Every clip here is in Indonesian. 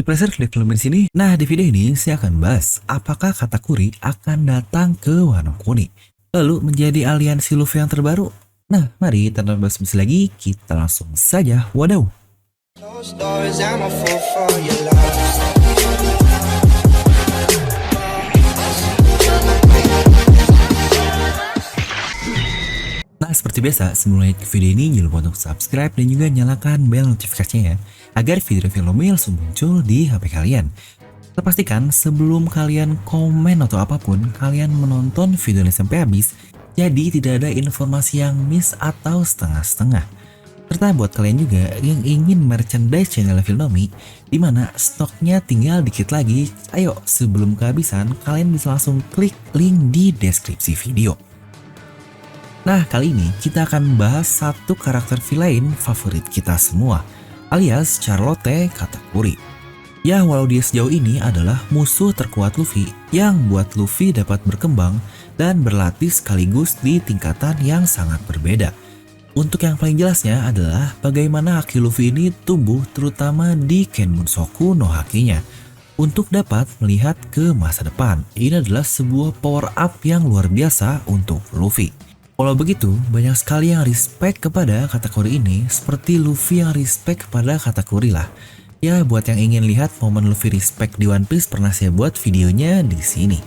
Di Pressure Development sini. Nah, di video ini saya akan bahas apakah Katakuri akan datang ke Wano Kuni, lalu menjadi aliansi Luffy yang terbaru. Nah, mari tanpa basa-basi lagi, kita langsung saja wadaw. Nah, seperti biasa, sebelum lanjut ke video ini, jangan lupa untuk subscribe dan juga nyalakan bel notifikasinya ya, agar video-video Lomel langsung muncul di HP kalian. Kita pastikan sebelum kalian komen atau apapun, kalian menonton video ini sampai habis, jadi tidak ada informasi yang miss atau setengah-setengah. Serta buat kalian juga yang ingin merchandise channel Filnomi, dimana stoknya tinggal dikit lagi, ayo sebelum kehabisan, kalian bisa langsung klik link di deskripsi video. Nah, kali ini kita akan bahas satu karakter villain favorit kita semua, alias Charlotte Katakuri. Ya, walau dia sejauh ini adalah musuh terkuat Luffy yang buat Luffy dapat berkembang dan berlatih sekaligus di tingkatan yang sangat berbeda. Untuk yang paling jelasnya adalah bagaimana haki Luffy ini tumbuh terutama di Kenbunsoku no Hakinya untuk dapat melihat ke masa depan. Ini adalah sebuah power up yang luar biasa untuk Luffy. Kalau begitu, banyak sekali yang respect kepada Katakuri ini, seperti Luffy yang respect kepada Katakuri lah. Ya, buat yang ingin lihat momen Luffy respect di One Piece, pernah saya buat videonya di sini.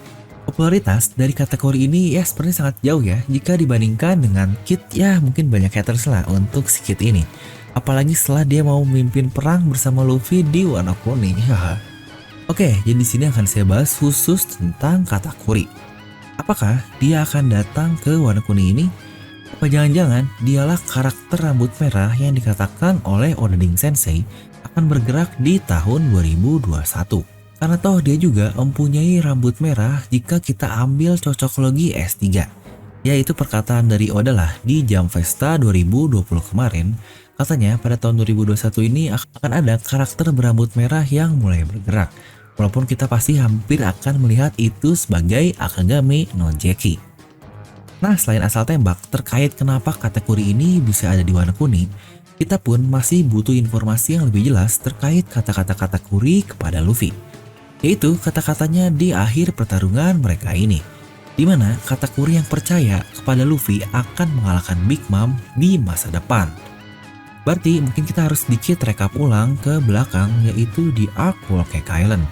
Popularitas dari Katakuri ini ya sepertinya sangat jauh ya, jika dibandingkan dengan Kid, ya mungkin banyak haters lah untuk si Kid ini. Apalagi setelah dia mau memimpin perang bersama Luffy di Wano Kuni. Oke, jadi di sini akan saya bahas khusus tentang Katakuri. Apakah dia akan datang ke Wano Kuni ini? Apa jangan-jangan dialah karakter rambut merah yang dikatakan oleh Oda Sensei akan bergerak di tahun 2021? Karena toh dia juga mempunyai rambut merah jika kita ambil cocokologi S3. Yaitu perkataan dari Oda lah di Jump Festa 2020 kemarin. Katanya pada tahun 2021 ini akan ada karakter berambut merah yang mulai bergerak. Walaupun kita pasti hampir akan melihat itu sebagai Akagami no Jeki. Nah, selain asal tembak terkait kenapa Katakuri ini bisa ada di Wano Kuni, kita pun masih butuh informasi yang lebih jelas terkait kata-kata Katakuri kepada Luffy. Yaitu kata-katanya di akhir pertarungan mereka ini, dimana Katakuri yang percaya kepada Luffy akan mengalahkan Big Mom di masa depan. Berarti mungkin kita harus sedikit rekap ulang ke belakang, yaitu di arc Whole Cake Island.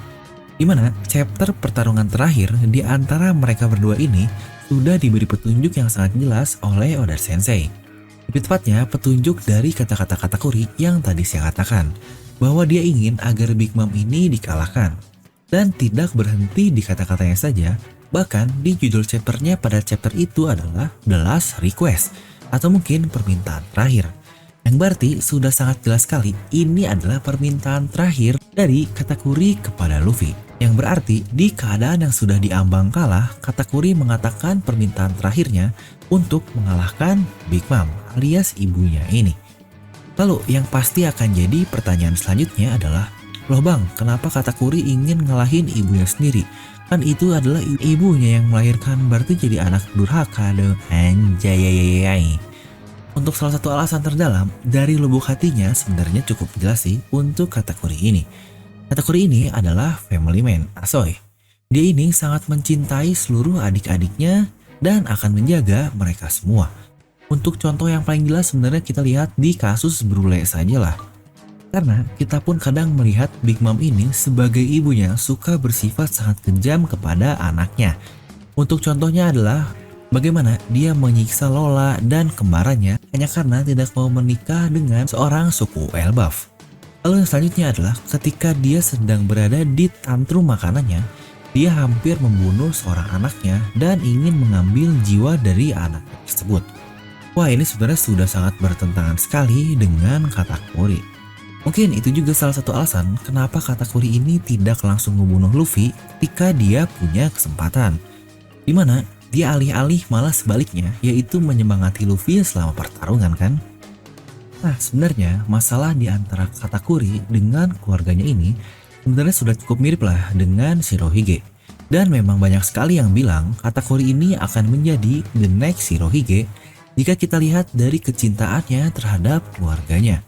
Dimana chapter pertarungan terakhir di antara mereka berdua ini sudah diberi petunjuk yang sangat jelas oleh Oda Sensei. Lebih tepatnya petunjuk dari kata-kata Katakuri yang tadi saya katakan, bahwa dia ingin agar Big Mom ini dikalahkan. Dan tidak berhenti di kata-katanya saja, bahkan di judul chapternya pada chapter itu adalah The Last Request, atau mungkin permintaan terakhir. Yang berarti sudah sangat jelas sekali ini adalah permintaan terakhir dari Katakuri kepada Luffy. Yang berarti di keadaan yang sudah diambang kalah, Katakuri mengatakan permintaan terakhirnya untuk mengalahkan Big Mom alias ibunya ini. Lalu yang pasti akan jadi pertanyaan selanjutnya adalah, loh bang, kenapa Katakuri ingin ngalahin ibunya sendiri? Kan itu adalah ibunya yang melahirkan, berarti jadi anak durhaka dong. Anjay. Untuk salah satu alasan terdalam dari lubuk hatinya sebenarnya cukup jelas sih untuk Katakuri ini. Katakuri ini adalah family man, Asoy. Dia ini sangat mencintai seluruh adik-adiknya dan akan menjaga mereka semua. Untuk contoh yang paling jelas sebenarnya kita lihat di kasus Brule sajalah. Karena kita pun kadang melihat Big Mom ini sebagai ibunya suka bersifat sangat kejam kepada anaknya. Untuk contohnya adalah bagaimana dia menyiksa Lola dan kembarannya hanya karena tidak mau menikah dengan seorang suku Elbaf. Lalu yang selanjutnya adalah ketika dia sedang berada di tantrum makanannya, dia hampir membunuh seorang anaknya dan ingin mengambil jiwa dari anak tersebut. Wah, ini sebenarnya sudah sangat bertentangan sekali dengan Katakuri. Mungkin itu juga salah satu alasan kenapa Katakuri ini tidak langsung membunuh Luffy ketika dia punya kesempatan. Dimana dia alih-alih malah sebaliknya, yaitu menyemangati Luffy selama pertarungan kan. Nah, sebenarnya masalah di antara Katakuri dengan keluarganya ini sebenarnya sudah cukup mirip lah dengan Shirohige. Dan memang banyak sekali yang bilang Katakuri ini akan menjadi the next Shirohige jika kita lihat dari kecintaannya terhadap keluarganya.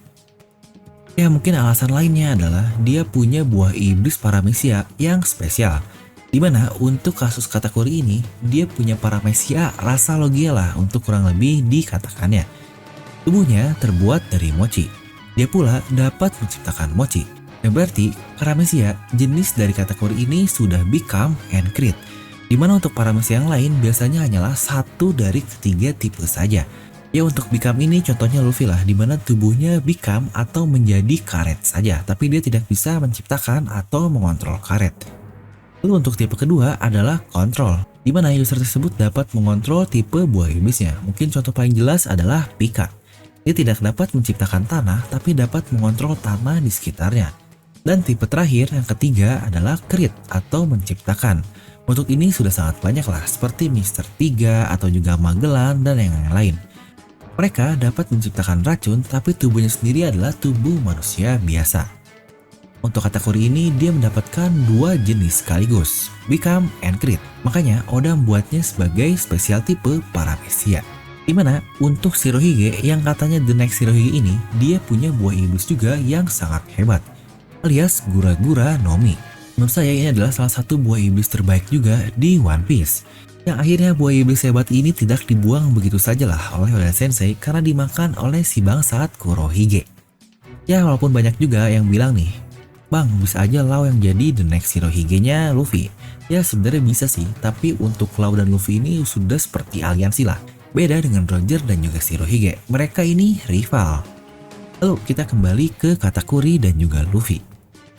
Ya mungkin alasan lainnya adalah dia punya buah iblis paramesia yang spesial. Dimana untuk kasus kategori ini, dia punya paramesia rasa logia lah untuk kurang lebih dikatakannya. Tubuhnya terbuat dari mochi. Dia pula dapat menciptakan mochi. Yang berarti paramesia jenis dari kategori ini sudah become and create. Dimana untuk paramesia yang lain biasanya hanyalah satu dari ketiga tipe saja. Ya untuk become ini contohnya Luffy lah, dimana tubuhnya become atau menjadi karet saja, tapi dia tidak bisa menciptakan atau mengontrol karet. Lalu untuk tipe kedua adalah control, dimana user tersebut dapat mengontrol tipe buah iblisnya. Mungkin contoh paling jelas adalah Pika. Dia tidak dapat menciptakan tanah, tapi dapat mengontrol tanah di sekitarnya. Dan tipe terakhir yang ketiga adalah create atau menciptakan. Untuk ini sudah sangat banyak lah, seperti Mr. 3 atau juga Magellan dan yang lain. Mereka dapat menciptakan racun, tapi tubuhnya sendiri adalah tubuh manusia biasa. Untuk kategori ini dia mendapatkan dua jenis sekaligus, become and create. Makanya Oda membuatnya sebagai spesial tipe paramesia. Dimana untuk Shirohige yang katanya the next Shirohige ini, dia punya buah iblis juga yang sangat hebat, alias Gura-Gura no Mi. Menurut saya ini adalah salah satu buah iblis terbaik juga di One Piece. Yang akhirnya buah iblis hebat ini tidak dibuang begitu saja lah oleh Oda Sensei karena dimakan oleh si bangsat Kurohige. Ya walaupun banyak juga yang bilang nih, Bang, bisa aja Lau yang jadi the next Shirohige-nya Luffy. Ya sebenarnya bisa sih, tapi untuk Lau dan Luffy ini sudah seperti aliansi lah. Beda dengan Roger dan juga Shirohige, mereka ini rival. Lalu kita kembali ke Katakuri dan juga Luffy.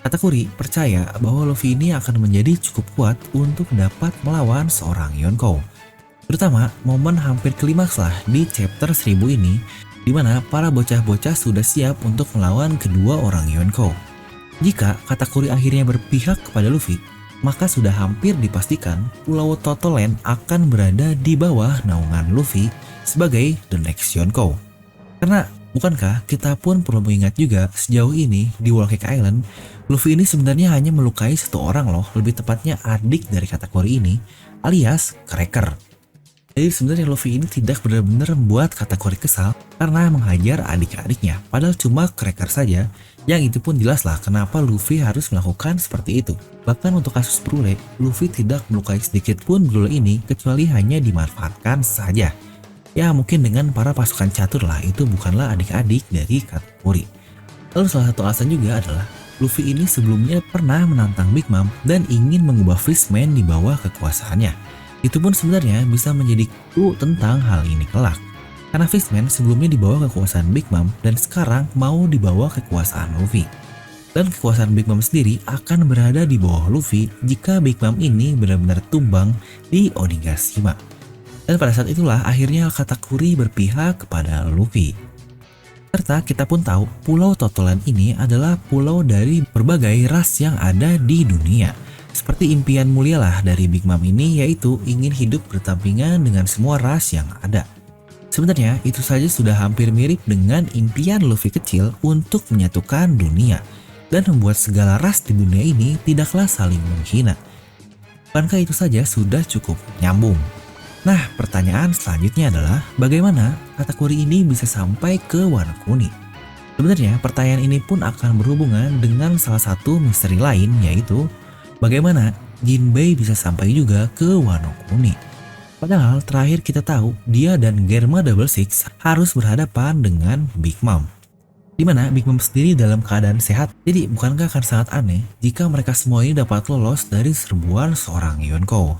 Katakuri percaya bahwa Luffy ini akan menjadi cukup kuat untuk dapat melawan seorang Yonkou. Terutama momen hampir klimaks lah di chapter 1000 ini, di mana para bocah-bocah sudah siap untuk melawan kedua orang Yonkou. Jika Katakuri akhirnya berpihak kepada Luffy, maka sudah hampir dipastikan Pulau Totoland akan berada di bawah naungan Luffy sebagai the next Yonkou. Karena bukankah kita pun perlu mengingat juga sejauh ini di Whole Cake Island, Luffy ini sebenarnya hanya melukai satu orang loh, lebih tepatnya adik dari Katakuri ini, alias Cracker. Jadi sebenarnya Luffy ini tidak benar-benar membuat Katakuri kesal karena menghajar adik-adiknya, padahal cuma Cracker saja. Yang itu pun jelas lah kenapa Luffy harus melakukan seperti itu. Bahkan untuk kasus Brule, Luffy tidak melukai sedikit pun Brule ini kecuali hanya dimanfaatkan saja. Ya mungkin dengan para pasukan catur lah, itu bukanlah adik-adik dari Katakuri. Lalu salah satu alasan juga adalah Luffy ini sebelumnya pernah menantang Big Mom dan ingin mengubah Fishman di bawah kekuasaannya. Itu pun sebenarnya bisa menjadi clue tentang hal ini kelak. Karena Fishman sebelumnya dibawa kekuasaan Big Mom dan sekarang mau dibawa kekuasaan Luffy. Dan kekuasaan Big Mom sendiri akan berada di bawah Luffy jika Big Mom ini benar-benar tumbang di Onigashima. Dan pada saat itulah akhirnya Katakuri berpihak kepada Luffy. Serta kita pun tahu Pulau Totoland ini adalah pulau dari berbagai ras yang ada di dunia. Seperti impian mulia lah dari Big Mom ini, yaitu ingin hidup berdampingan dengan semua ras yang ada. Sebenarnya itu saja sudah hampir mirip dengan impian Luffy kecil untuk menyatukan dunia dan membuat segala ras di dunia ini tidaklah saling menghina. Bukankah itu saja sudah cukup nyambung? Nah, pertanyaan selanjutnya adalah bagaimana Katakuri ini bisa sampai ke Wano Kuni? Sebenarnya pertanyaan ini pun akan berhubungan dengan salah satu misteri lain, yaitu bagaimana Jinbei bisa sampai juga ke Wano Kuni. Padahal terakhir kita tahu dia dan Germa Double Six harus berhadapan dengan Big Mom. Dimana Big Mom sendiri dalam keadaan sehat, jadi bukankah akan sangat aneh jika mereka semua ini dapat lolos dari serbuan seorang Yonkou?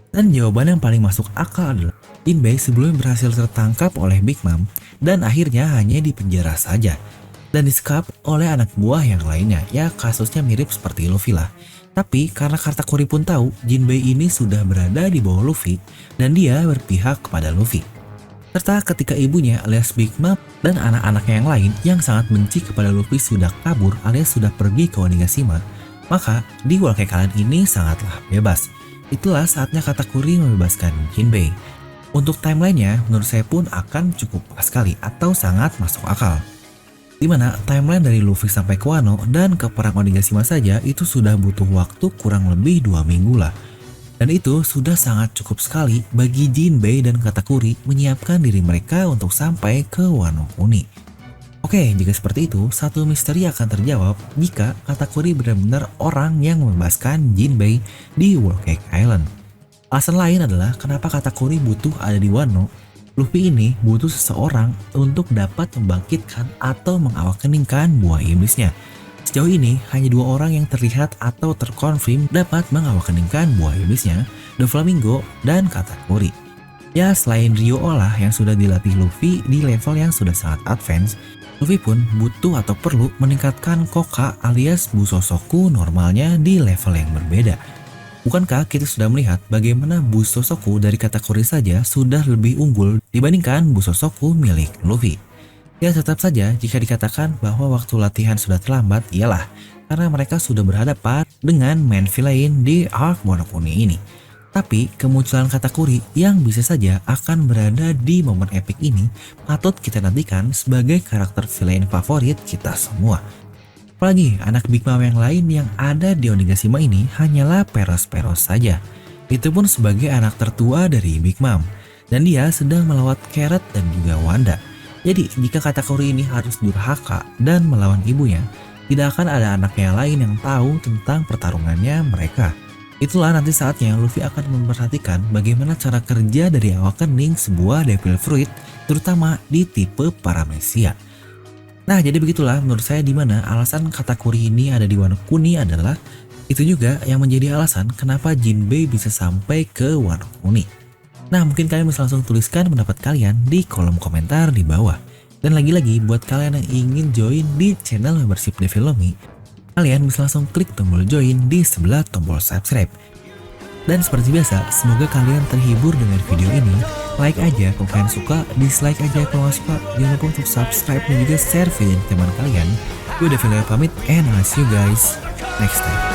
Dan jawaban yang paling masuk akal adalah Jinbei sebelumnya berhasil tertangkap oleh Big Mom dan akhirnya hanya dipenjara saja dan disekap oleh anak buah yang lainnya. Ya kasusnya mirip seperti Luffy lah. Tapi karena Katakuri pun tahu Jinbei ini sudah berada di bawah Luffy dan dia berpihak kepada Luffy. Serta ketika ibunya alias Big Mom dan anak-anaknya yang lain yang sangat benci kepada Luffy sudah kabur alias sudah pergi ke Onigashima, maka di Whole Cake Island ini sangatlah bebas. Itulah saatnya Katakuri membebaskan Jinbei. Untuk timelinenya menurut saya pun akan cukup pas sekali atau sangat masuk akal. Dimana timeline dari Luffy sampai ke Wano dan ke perang Onigashima saja itu sudah butuh waktu kurang lebih 2 minggu lah. Dan itu sudah sangat cukup sekali bagi Jinbei dan Katakuri menyiapkan diri mereka untuk sampai ke Wano Kuni. Oke, jika seperti itu, satu misteri akan terjawab jika Katakuri benar-benar orang yang membebaskan Jinbei di Whole Cake Island. Alasan lain adalah kenapa Katakuri butuh ada di Wano. Luffy ini butuh seseorang untuk dapat membangkitkan atau mengawakeningkan buah iblisnya. Sejauh ini, hanya dua orang yang terlihat atau terkonfirm dapat mengawakeningkan buah iblisnya, Doflamingo dan Katakuri. Ya, selain Ryuo lah yang sudah dilatih Luffy di level yang sudah sangat advance, Luffy pun butuh atau perlu meningkatkan Koka alias Busosoku normalnya di level yang berbeda. Bukankah kita sudah melihat bagaimana Busosoku dari Katakuri saja sudah lebih unggul dibandingkan Busosoku milik Luffy? Ya, tetap saja jika dikatakan bahwa waktu latihan sudah terlambat, iyalah karena mereka sudah berhadapan dengan main villain di arc Wano Kuni ini. Tapi kemunculan Katakuri yang bisa saja akan berada di momen epic ini patut kita nantikan sebagai karakter villain favorit kita semua. Apalagi anak Big Mom yang lain yang ada di Onigashima ini hanyalah Peros-Peros saja. Itu pun sebagai anak tertua dari Big Mom. Dan dia sedang melawat Carrot dan juga Wanda. Jadi jika Katakuri ini harus durhaka dan melawan ibunya, tidak akan ada anaknya lain yang tahu tentang pertarungannya mereka. Itulah nanti saatnya Luffy akan memperhatikan bagaimana cara kerja dari awakening sebuah Devil Fruit, terutama di tipe Paramecia. Nah, jadi begitulah menurut saya dimana alasan Katakuri ini ada di Wano Kuni adalah itu juga yang menjadi alasan kenapa Jinbei bisa sampai ke Wano Kuni. Nah, mungkin kalian bisa langsung tuliskan pendapat kalian di kolom komentar di bawah. Dan lagi-lagi buat kalian yang ingin join di channel membership Devilomi, kalian bisa langsung klik tombol join di sebelah tombol subscribe. Dan seperti biasa, semoga kalian terhibur dengan video ini. Like aja kalau kalian suka, dislike aja kalau nggak suka. Jangan lupa untuk subscribe dan juga share video ini ke teman kalian. Gue Devilomi pamit and I'll see you guys next time.